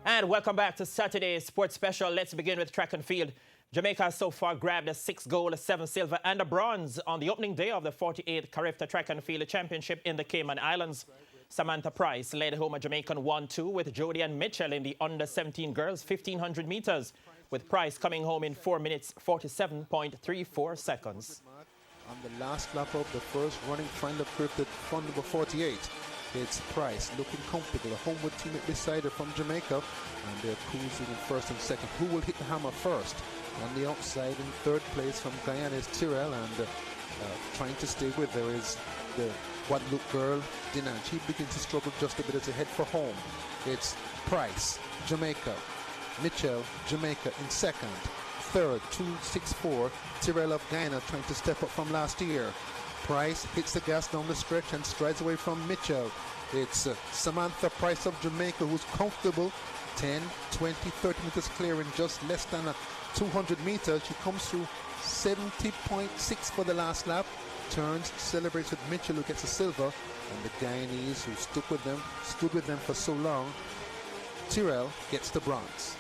And welcome back to Saturday's Sports Special. Let's begin with track and field. Jamaica has so far grabbed a 6 gold, a 7 silver and a bronze on the opening day of the 48th CARIFTA Track and Field Championship in the Cayman Islands. Samantha Price led home a Jamaican 1-2 with Jody and Mitchell in the under-17 girls 1500 meters, with Price coming home in 4 minutes 47.34 seconds. On the last lap of the first running final of CARIFTA fund number 48. It's Price looking comfortable, a homeward teammate beside her from Jamaica, and they're cruising in first and second. Who will hit the hammer first? On the outside in third place from Guyana is Tyrrell, and trying to stay with her is the Guadeloupe girl, Dinan. She begins to struggle just a bit as they head for home. It's Price, Jamaica, Mitchell, Jamaica in second. Third, 2-6-4, Tyrrell of Guyana trying to step up from last year. Price hits the gas down the stretch and strides away from Mitchell. It's Samantha Price of Jamaica who's comfortable, 10, 20, 30 meters clear in just less than 200 meters. She comes through 70.6 for the last lap, turns, celebrates with Mitchell who gets a silver, and the Guyanese who stood with them for so long, Tyrrell gets the bronze.